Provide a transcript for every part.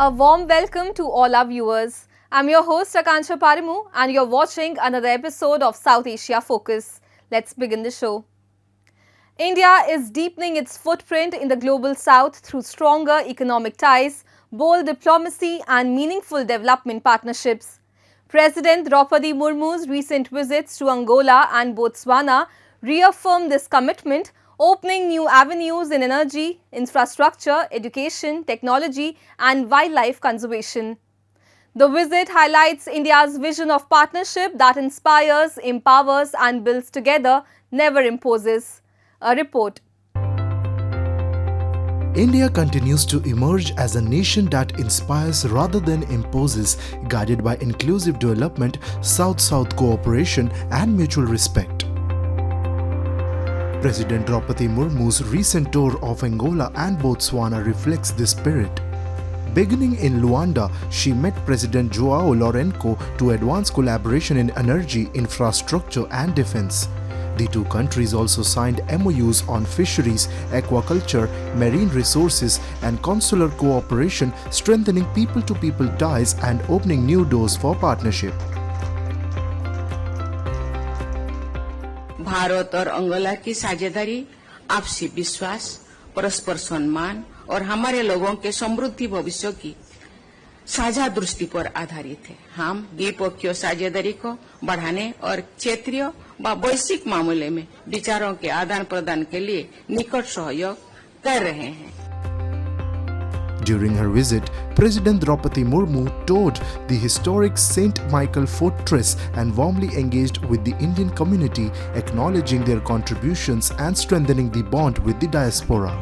A warm welcome to all our viewers. I'm your host Akansha Parimu and you're watching another episode of South Asia Focus. Let's begin the show. India is deepening its footprint in the global south through stronger economic ties, bold diplomacy and meaningful development partnerships. President Draupadi Murmu's recent visits to Angola and Botswana reaffirmed this commitment, opening new avenues in energy, infrastructure, education, technology and wildlife conservation. The visit highlights India's vision of partnership that inspires, empowers and builds together, never imposes. A report. India continues to emerge as a nation that inspires rather than imposes, guided by inclusive development, South-South cooperation and mutual respect. President Draupadi Murmu's recent tour of Angola and Botswana reflects this spirit. Beginning in Luanda, she met President João Lourenço to advance collaboration in energy, infrastructure and defense. The two countries also signed MOUs on fisheries, aquaculture, marine resources and consular cooperation, strengthening people-to-people ties and opening new doors for partnership. Bharat और Angola की साझेदारी आपसी विश्वास, परस्पर सम्मान और हमारे लोगों के समृद्धि भविष्य की साझा दृष्टि पर आधारित है। हम द्विपक्षीय साझेदारी को बढ़ाने और क्षेत्रीय व वैश्विक मामले में विचारों के आदान प्रदान के लिए निकट सहयोग कर रहे हैं। During her visit, President Draupadi Murmu toured the historic St. Michael Fortress and warmly engaged with the Indian community, acknowledging their contributions and strengthening the bond with the diaspora.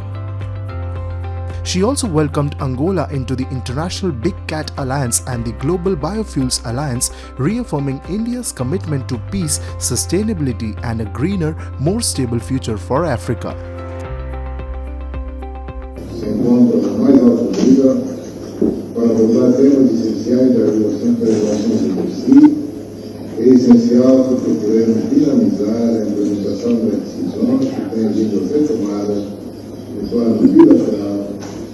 She also welcomed Angola into the International Big Cat Alliance and the Global Biofuels Alliance, reaffirming India's commitment to peace, sustainability and a greener, more stable future for Africa. Se encontra no mais alto nível para abordar temas essenciais da regulação das relações entre si. É essencial que procuremos dinamizar a implementação das decisões que têm vindo a ser tomadas de forma bilateral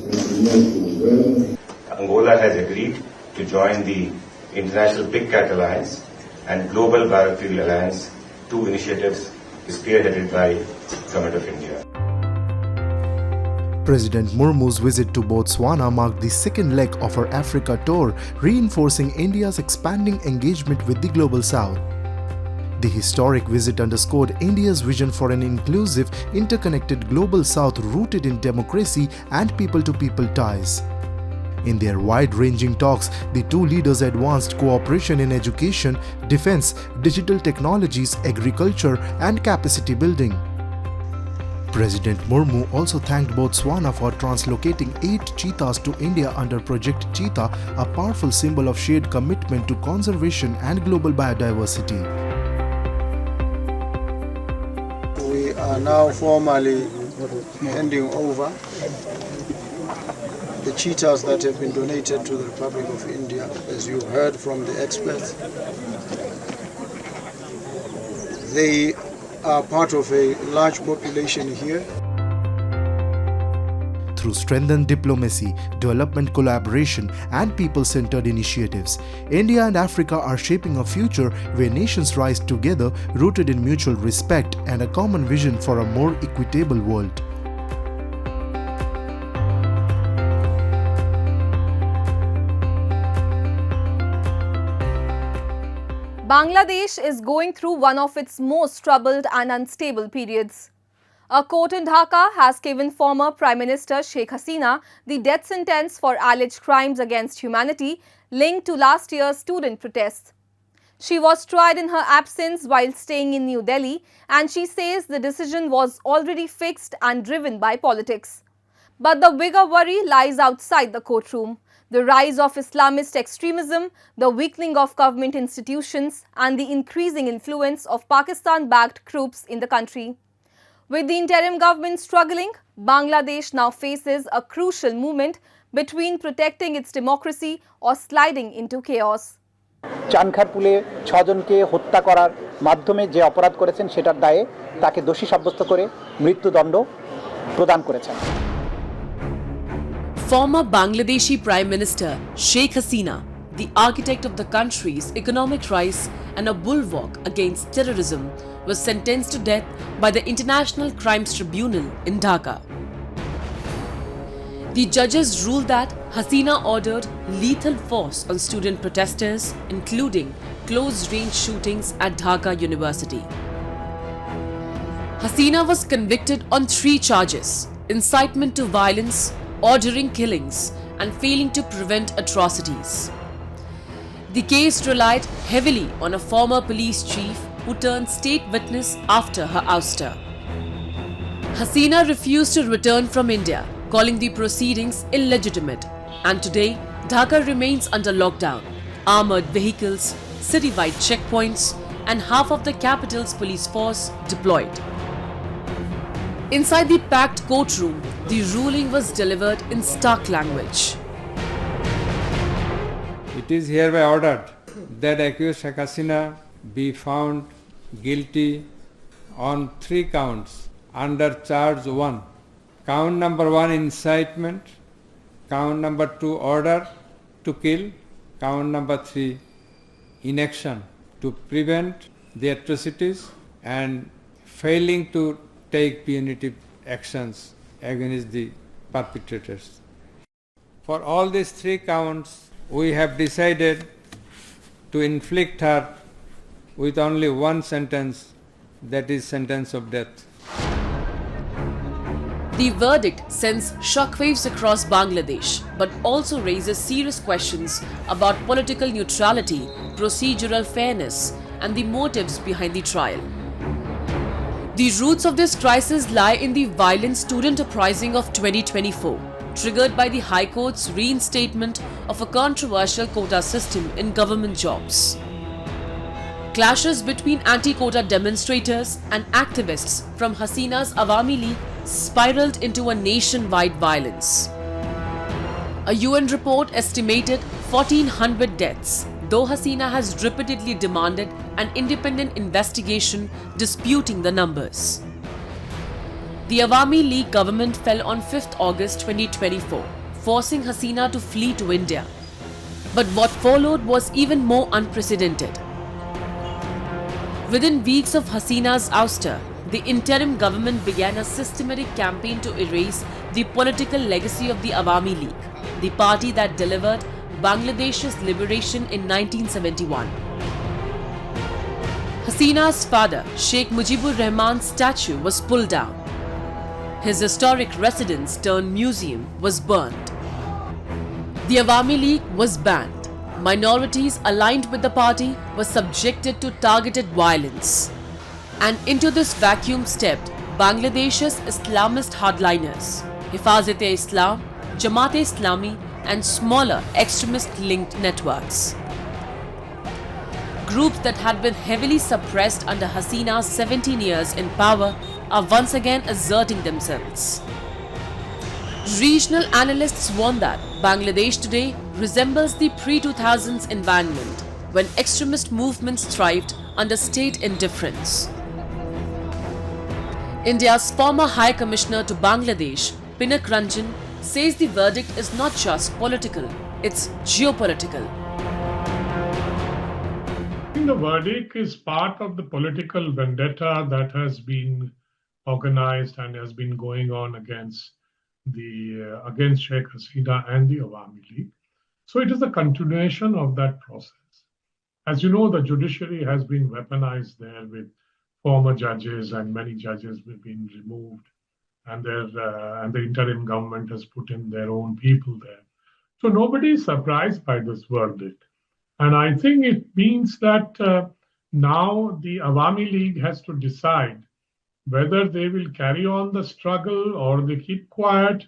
entre nossos governos. Angola has agreed to join the International Big Cat Alliance and Global Biofuel Alliance, two initiatives spearheaded by the Government of India. President Murmu's visit to Botswana marked the second leg of her Africa tour, reinforcing India's expanding engagement with the Global South. The historic visit underscored India's vision for an inclusive, interconnected Global South rooted in democracy and people-to-people ties. In their wide-ranging talks, the two leaders advanced cooperation in education, defense, digital technologies, agriculture and capacity building. President Murmu also thanked Botswana for translocating 8 cheetahs to India under Project Cheetah, a powerful symbol of shared commitment to conservation and global biodiversity. We are now formally handing over the cheetahs that have been donated to the Republic of India, as you heard from the experts. They are part of a large population here. Through strengthened diplomacy, development collaboration and people-centered initiatives, India and Africa are shaping a future where nations rise together, rooted in mutual respect and a common vision for a more equitable world. Bangladesh is going through one of its most troubled and unstable periods. A court in Dhaka has given former Prime Minister Sheikh Hasina the death sentence for alleged crimes against humanity linked to last year's student protests. She was tried in her absence while staying in New Delhi, and she says the decision was already fixed and driven by politics. But the bigger worry lies outside the courtroom. The rise of Islamist extremism, the weakening of government institutions and the increasing influence of Pakistan-backed groups in the country. With the interim government struggling, Bangladesh now faces a crucial moment between protecting its democracy or sliding into chaos. চানখারপুলে 6 জনকে হত্যা করার মাধ্যমে যে অপরাধ করেছেন সেটার দায়ে তাকে দোষী সাব্যস্ত করে মৃত্যুদণ্ড প্রদান করেছেন। Former Bangladeshi Prime Minister Sheikh Hasina, the architect of the country's economic rise and a bulwark against terrorism, was sentenced to death by the International Crimes Tribunal in Dhaka. The judges ruled that Hasina ordered lethal force on student protesters, including close-range shootings at Dhaka University. Hasina was convicted on 3 charges: incitement to violence, ordering killings, and failing to prevent atrocities. The case relied heavily on a former police chief who turned state witness after her ouster. Hasina refused to return from India, calling the proceedings illegitimate, and today Dhaka remains under lockdown. Armoured vehicles, city-wide checkpoints, and half of the capital's police force deployed. Inside the packed courtroom, the ruling was delivered in stark language. It is hereby ordered that accused Sheikh Hasina be found guilty on 3 counts under charge 1. Count number 1, incitement. Count number 2, order to kill. Count number 3, inaction to prevent the atrocities and failing to take punitive actions against the perpetrators. For all these 3 counts, we have decided to inflict her with only one sentence, that is sentence of death. The verdict sends shockwaves across Bangladesh, but also raises serious questions about political neutrality, procedural fairness, and the motives behind the trial. The roots of this crisis lie in the violent student uprising of 2024, triggered by the High Court's reinstatement of a controversial quota system in government jobs. Clashes between anti-quota demonstrators and activists from Hasina's Awami League spiraled into a nationwide violence. A UN report estimated 1,400 deaths, though Hasina has repeatedly demanded an independent investigation disputing the numbers. The Awami League government fell on 5th August 2024, forcing Hasina to flee to India. But what followed was even more unprecedented. Within weeks of Hasina's ouster, the interim government began a systematic campaign to erase the political legacy of the Awami League, the party that delivered Bangladesh's liberation in 1971. Hasina's father, Sheikh Mujibur Rahman's statue was pulled down. His historic residence turned museum was burned. The Awami League was banned. Minorities aligned with the party were subjected to targeted violence. And into this vacuum stepped Bangladesh's Islamist hardliners, Hifazat-e-Islam, Jamaat-e-Islami, and smaller extremist-linked networks. Groups that had been heavily suppressed under Hasina's 17 years in power are once again asserting themselves. Regional analysts warn that Bangladesh today resembles the pre-2000s environment when extremist movements thrived under state indifference. India's former High Commissioner to Bangladesh, Pinak Ranjan, says the verdict is not just political, it's geopolitical. I think the verdict is part of the political vendetta that has been organized and has been going on against Sheikh Hasina and the Awami League. So it is a continuation of that process. As you know, the judiciary has been weaponized there with former judges, and many judges have been removed, and the interim government has put in their own people there. So nobody is surprised by this verdict. And I think it means that now the Awami League has to decide whether they will carry on the struggle or they keep quiet,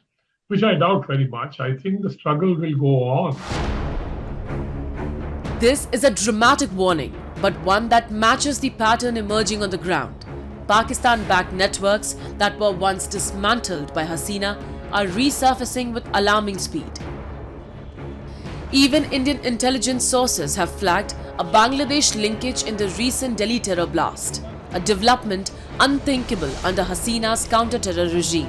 which I doubt very much. I think the struggle will go on. This is a dramatic warning, but one that matches the pattern emerging on the ground. Pakistan-backed networks that were once dismantled by Hasina are resurfacing with alarming speed. Even Indian intelligence sources have flagged a Bangladesh linkage in the recent Delhi terror blast, a development unthinkable under Hasina's counter-terror regime.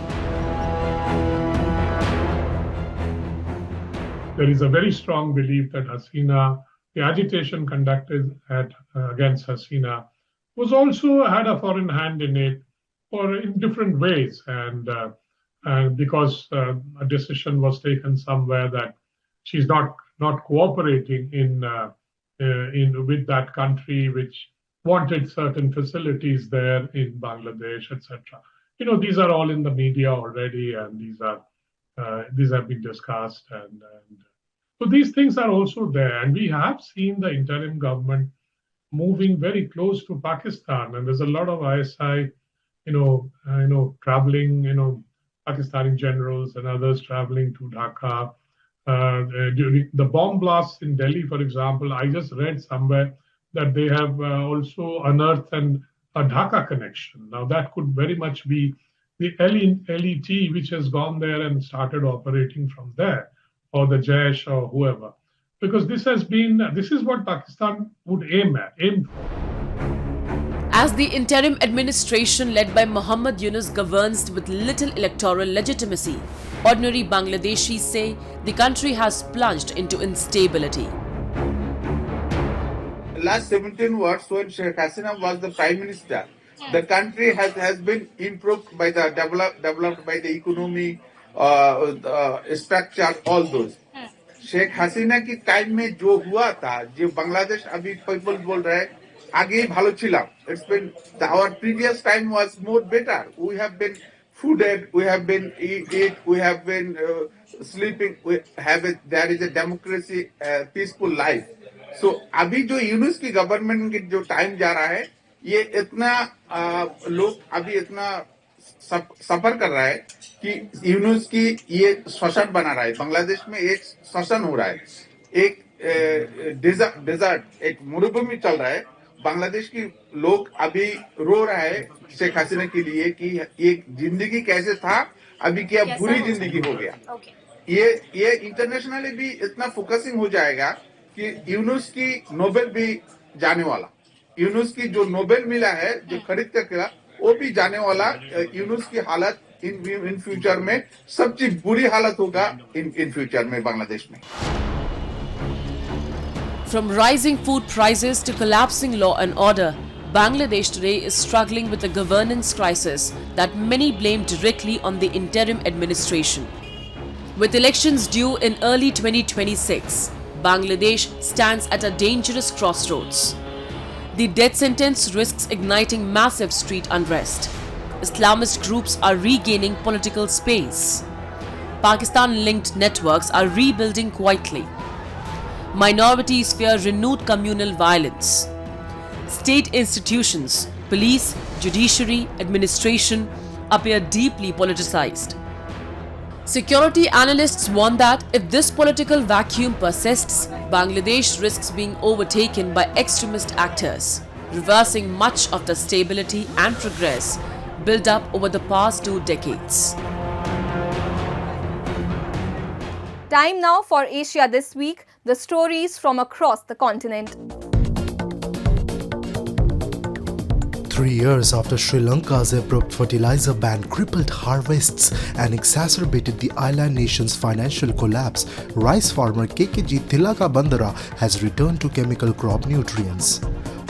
there is a very strong belief that Hasina, the agitation conducted against Hasina, was also had a foreign hand in it, or in different ways, and because a decision was taken somewhere that she's not cooperating in with that country, which wanted certain facilities there in Bangladesh, etc. These are all in the media already, and these have been discussed, and so these things are also there, and we have seen the interim government moving very close to Pakistan, and there's a lot of ISI, traveling, Pakistani generals and others traveling to Dhaka. During the bomb blasts in Delhi, for example, I just read somewhere that they have also unearthed a Dhaka connection. Now that could very much be the LET, which has gone there and started operating from there, or the Jaish or whoever. Because this is what Pakistan would aim for. As the interim administration led by Muhammad Yunus governs with little electoral legitimacy, ordinary Bangladeshis say the country has plunged into instability. Last 17 years, when Sheikh Hasina was the Prime Minister, the country has been improved by the developed by the economy, structure, all those. Sheikh Hasina की time में जो हुआ था, जो बांग्लादेश अभी people बोल रहे हैं आगे भालो छिलाम. It's been our previous time was more better. We have been fooded, we have been eat, we have been sleeping. There is a democracy, peaceful life. So अभी जो यूनुस की गवर्नमेंट की जो टाइम जा रहा है, ये इतना लोग अभी इतना सफर कर रहा है कि यूनुस की ये शोषण बना रहा है. बांग्लादेश में एक शोषण हो रहा है, एक डेजर्ट, एक मरुभूमि चल रहा है. बांग्लादेश की लोग अभी रो रहा है शेख हसीना के लिए कि ये जिंदगी कैसे था, अभी क्या बुरी जिंदगी हो गया. ये इंटरनेशनली भी इतना फोकसिंग हो जाएगा कि यूनुस की नोबेल भी जाने वाला. यूनुस की जो नोबेल मिला है, जो खरीद कर वो भी जाने वाला. यूनुस की हालत इन फ्यूचर में सबसे बुरी हालत होगा इन फ्यूचर में बांग्लादेश में. From rising food prices to collapsing law and order, Bangladesh today is struggling with a governance crisis that many blame directly on the interim administration. With elections due in early 2026, Bangladesh stands at a dangerous crossroads. The death sentence risks igniting massive street unrest. Islamist groups are regaining political space. Pakistan-linked networks are rebuilding quietly. Minorities fear renewed communal violence. State institutions, police, judiciary, administration appear deeply politicized. Security analysts warn that if this political vacuum persists, Bangladesh risks being overtaken by extremist actors, reversing much of the stability and progress built up over the past 2 decades. Time now for Asia This Week, the stories from across the continent. 3 years after Sri Lanka's abrupt fertilizer ban crippled harvests and exacerbated the island nation's financial collapse, rice farmer KKG Tilaka Bandara has returned to chemical crop nutrients.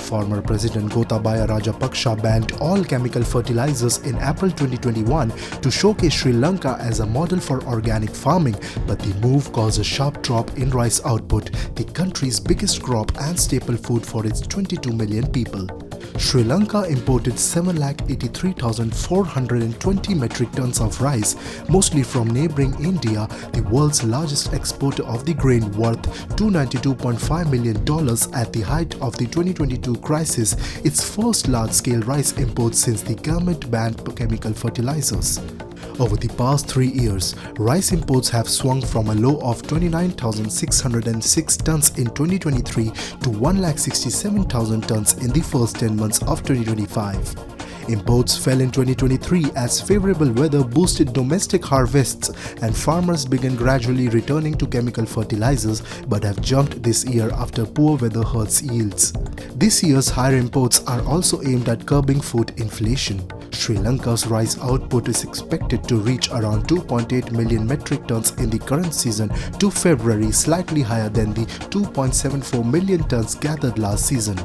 Former President Gotabaya Rajapaksa banned all chemical fertilizers in April 2021 to showcase Sri Lanka as a model for organic farming, but the move caused a sharp drop in rice output, the country's biggest crop and staple food for its 22 million people. Sri Lanka imported 783,420 metric tons of rice, mostly from neighbouring India, the world's largest exporter of the grain, worth $292.5 million at the height of the 2022 crisis, its first large-scale rice imports since the government banned chemical fertilizers. Over the past 3 years, rice imports have swung from a low of 29,606 tons in 2023 to 167,000 tons in the first 10 months of 2025. Imports fell in 2023 as favorable weather boosted domestic harvests and farmers began gradually returning to chemical fertilizers, but have jumped this year after poor weather hurts yields. This year's higher imports are also aimed at curbing food inflation. Sri Lanka's rice output is expected to reach around 2.8 million metric tons in the current season to February, slightly higher than the 2.74 million tons gathered last season.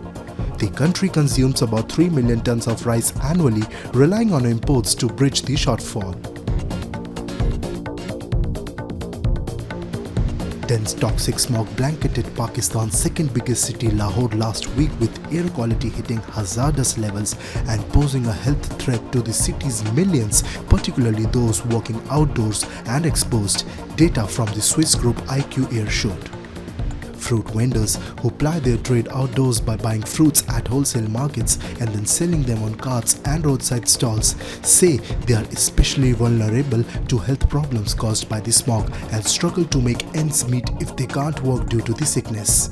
The country consumes about 3 million tons of rice annually, relying on imports to bridge the shortfall. Dense toxic smog blanketed Pakistan's second biggest city Lahore last week, with air quality hitting hazardous levels and posing a health threat to the city's millions, particularly those working outdoors and exposed, data from the Swiss group IQ Air showed. Fruit vendors who ply their trade outdoors by buying fruits at wholesale markets and then selling them on carts and roadside stalls say they are especially vulnerable to health problems caused by the smog and struggle to make ends meet if they can't work due to the sickness.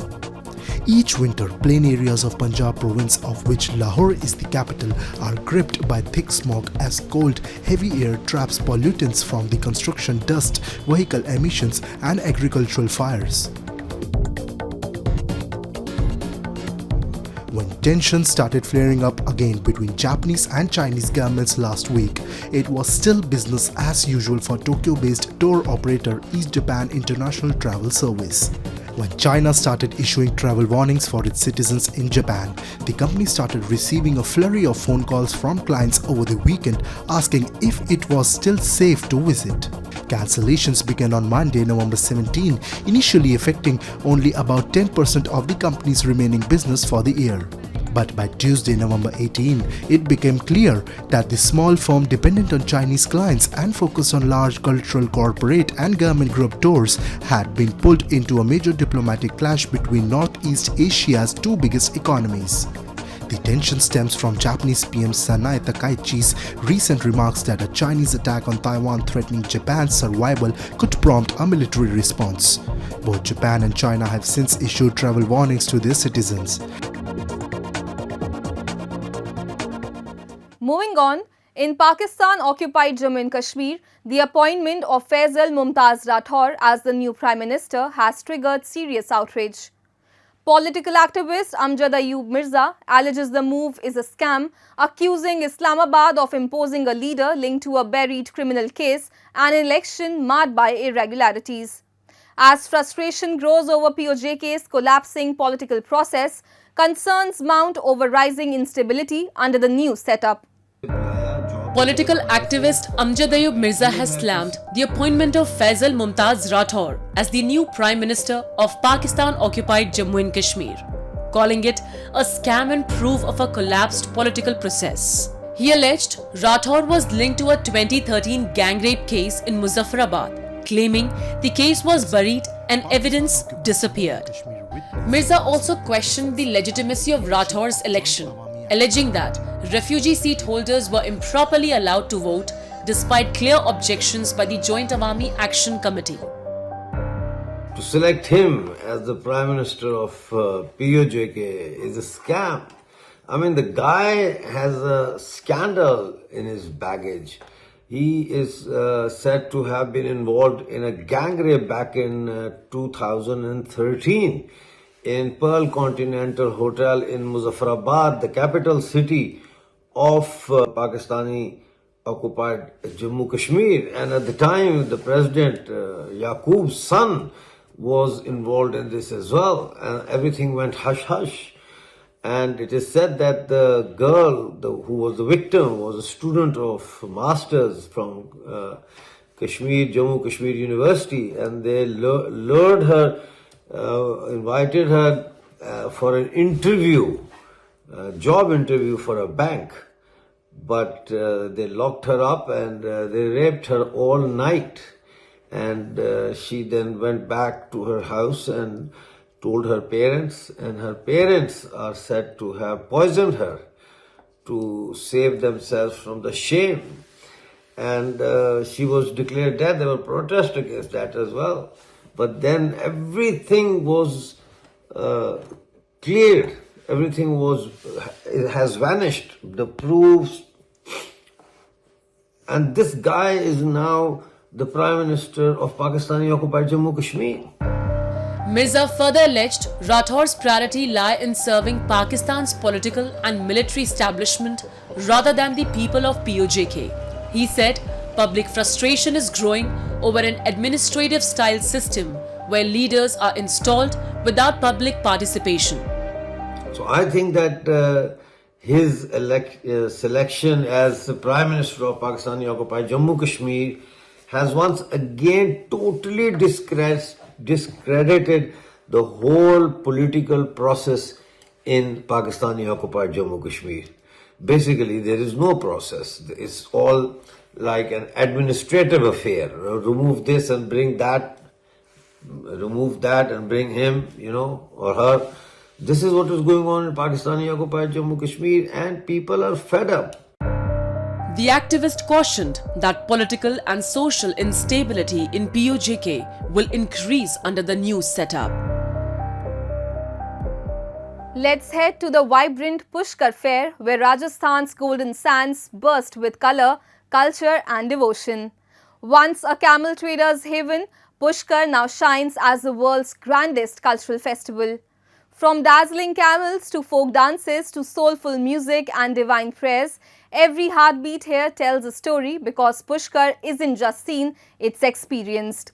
Each winter, plain areas of Punjab province, of which Lahore is the capital, are gripped by thick smog as cold, heavy air traps pollutants from the construction dust, vehicle emissions and agricultural fires. When tensions started flaring up again between Japanese and Chinese governments last week, it was still business as usual for Tokyo-based tour operator East Japan International Travel Service. When China started issuing travel warnings for its citizens in Japan, the company started receiving a flurry of phone calls from clients over the weekend asking if it was still safe to visit. Cancellations began on Monday, November 17, initially affecting only about 10% of the company's remaining business for the year. But by Tuesday, November 18, it became clear that the small firm dependent on Chinese clients and focused on large cultural, corporate and government group tours had been pulled into a major diplomatic clash between Northeast Asia's two biggest economies. The tension stems from Japanese PM Sanae Takaichi's recent remarks that a Chinese attack on Taiwan threatening Japan's survival could prompt a military response. Both Japan and China have since issued travel warnings to their citizens. Moving on, in Pakistan-occupied Jammu and Kashmir, the appointment of Faisal Mumtaz Rathor as the new Prime Minister has triggered serious outrage. Political activist Amjad Ayub Mirza alleges the move is a scam, accusing Islamabad of imposing a leader linked to a buried criminal case and an election marred by irregularities. As frustration grows over POJK's collapsing political process, concerns mount over rising instability under the new setup. Political activist Amjad Ayub Mirza has slammed the appointment of Faisal Mumtaz Rathor as the new Prime Minister of Pakistan-occupied Jammu and Kashmir, calling it a scam and proof of a collapsed political process. He alleged Rathor was linked to a 2013 gang rape case in Muzaffarabad, claiming the case was buried and evidence disappeared. Mirza also questioned the legitimacy of Rathor's election, alleging that refugee seat holders were improperly allowed to vote despite clear objections by the Joint Awami Action Committee. To select him as the Prime Minister of POJK is a scam. I mean, the guy has a scandal in his baggage. He is said to have been involved in a gang rape back in 2013 in Pearl Continental Hotel in Muzaffarabad, the capital city of Pakistani occupied Jammu Kashmir. And at the time, the President Yaqub's son was involved in this as well. And everything went hush-hush. And it is said that the girl who was the victim was a student of masters from Jammu Kashmir University, and they lured her, invited her for an interview, job interview for a bank. But they locked her up and they raped her all night. And she then went back to her house and told her parents, and her parents are said to have poisoned her to save themselves from the shame. And she was declared dead. There were protests against that as well. But then everything was cleared. Everything has vanished. The proofs. And this guy is now the Prime Minister of Pakistani occupied Jammu Kashmir. Mirza further alleged Rathor's priority lie in serving Pakistan's political and military establishment rather than the people of POJK. He said public frustration is growing over an administrative-style system where leaders are installed without public participation. So I think that his selection as the Prime Minister of Pakistani occupied Jammu Kashmir has once again totally discredited the whole political process in Pakistani occupied Jammu Kashmir. Basically, there is no process. It's all like an administrative affair. Remove this and bring that, remove that and bring him, or her. This is what is going on in Pakistani occupied Jammu Kashmir, and people are fed up. The activist cautioned that political and social instability in POJK will increase under the new setup. Let's head to the vibrant Pushkar fair where Rajasthan's golden sands burst with color, culture and devotion. Once a camel trader's haven, Pushkar now shines as the world's grandest cultural festival. From dazzling camels to folk dances to soulful music and divine prayers, every heartbeat here tells a story because Pushkar isn't just seen, it's experienced.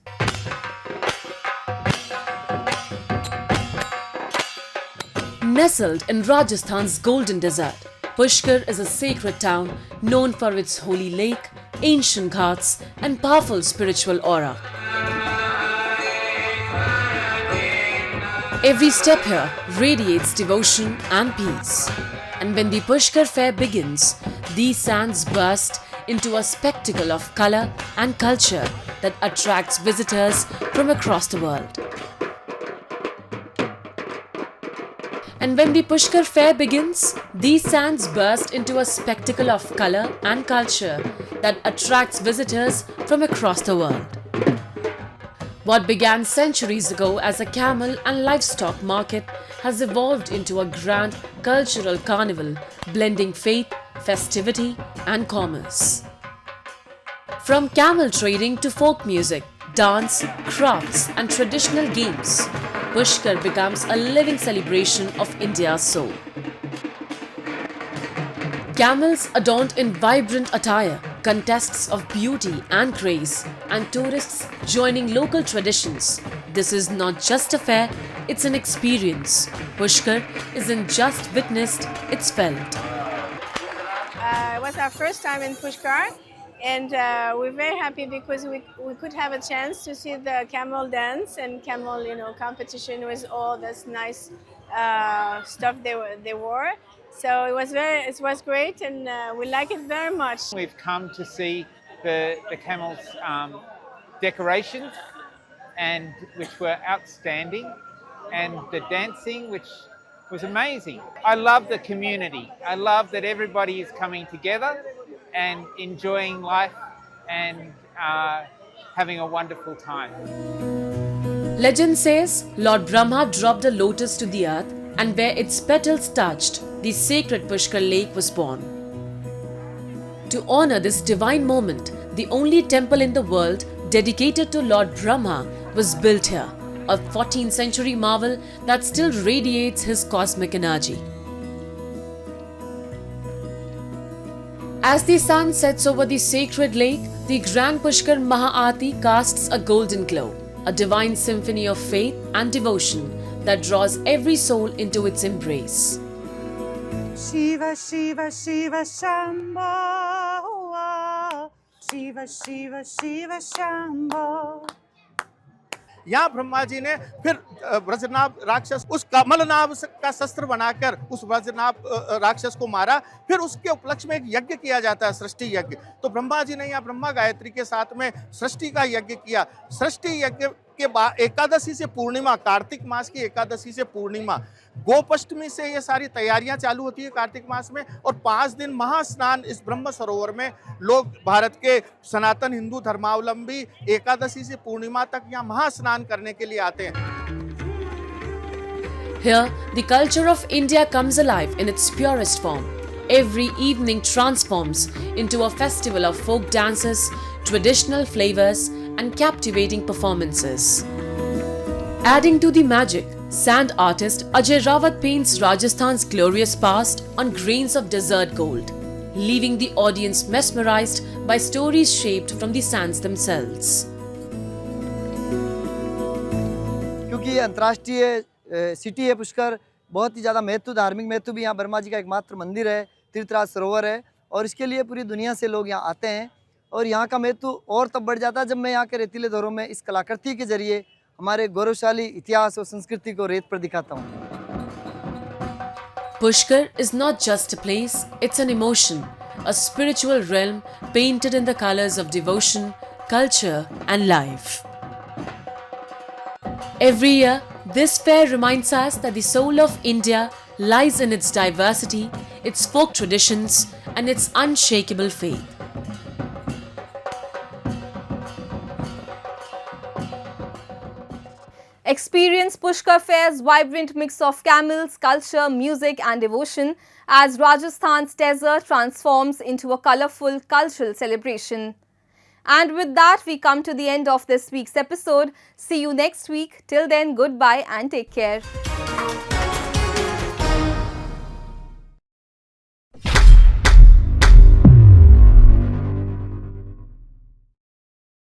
Nestled in Rajasthan's golden desert, Pushkar is a sacred town known for its holy lake, ancient ghats and powerful spiritual aura. Every step here radiates devotion and peace. And when the Pushkar fair begins, these sands burst into a spectacle of color and culture that attracts visitors from across the world. And when the Pushkar fair begins, these sands burst into a spectacle of color and culture that attracts visitors from across the world. What began centuries ago as a camel and livestock market has evolved into a grand cultural carnival blending faith, festivity and commerce. From camel trading to folk music, dance, crafts and traditional games, Pushkar becomes a living celebration of India's soul. Camels adorned in vibrant attire, contests of beauty and grace, and tourists joining local traditions. This is not just a fair, it's an experience. Pushkar isn't just witnessed, it's felt. It was our first time in Pushkar, and we're very happy because we could have a chance to see the camel dance and camel competition with all this nice stuff they wore. So it was great, and we like it very much. We've come to see the camels' decorations, and which were outstanding, and the dancing, which was amazing. I love the community. I love that everybody is coming together and enjoying life and having a wonderful time. Legend says Lord Brahma dropped a lotus to the earth, and where its petals touched, the sacred Pushkar lake was born. To honor this divine moment, the only temple in the world dedicated to Lord Brahma was built here, a 14th century marvel that still radiates his cosmic energy. As the sun sets over the sacred lake, the Grand Pushkar Maha-Aarti casts a golden glow, a divine symphony of faith and devotion that draws every soul into its embrace. Shiva, Shiva, Shiva, Shambho. Shiva, Shiva, Shiva, Shambho. यहाँ ब्रह्मा जी ने फिर वज्रनाभ राक्षस उस कमलनाभ का शस्त्र बनाकर उस वज्रनाभ राक्षस को मारा। फिर उसके उपलक्ष्य में एक यज्ञ किया जाता है, सृष्टि यज्ञ। तो ब्रह्मा जी ने यहाँ ब्रह्मा गायत्री के साथ में सृष्टि का यज्ञ किया। सृष्टि यज्ञ के बाद एकादशी से पूर्णिमा, कार्तिक मास की एकादशी से पूर्णिमा, गोपाष्टमी से ये सारी तैयारियां चालू होती है कार्तिक मास में, और 5 दिन महास्नान इस ब्रह्म सरोवर में लोग भारत के सनातन हिंदू धर्मावलंबी एकादशी से पूर्णिमा तक यहाँ महास्नान करने के लिए आते हैं। Here, the culture of India comes alive in its purest form. Every evening transforms into a festival of folk dances, traditional flavors, and captivating performances. Adding to the magic, sand artist Ajay Rawat paints Rajasthan's glorious past on grains of desert gold, leaving the audience mesmerized by stories shaped from the sands themselves. क्योंकि ये अंतर्राष्ट्रीय city है पुष्कर, बहुत ही ज़्यादा महत्व, धार्मिक महत्व भी यहाँ वर्मा जी का एकमात्र मंदिर है, तीर्थराज सरोवर है और इसके लिए पूरी दुनिया से लोग यहाँ आते हैं और यहाँ का महत्व और तब बढ़ जाता है जब मैं यहाँ के रेतीले दौरों में इस कलाकृति के जरिए हमारे गौरवशाली इतिहास और संस्कृति को रेत पर दिखाता हूँ। Pushkar is not just a place, it's an emotion, a spiritual realm painted in the colors of devotion, culture and life. Every year, this fair reminds us that the soul of India lies in its diversity, its folk traditions and its unshakable faith. Experience Pushkar Fair's vibrant mix of camels, culture, music and devotion as Rajasthan's desert transforms into a colourful cultural celebration. And with that, we come to the end of this week's episode. See you next week. Till then, goodbye and take care.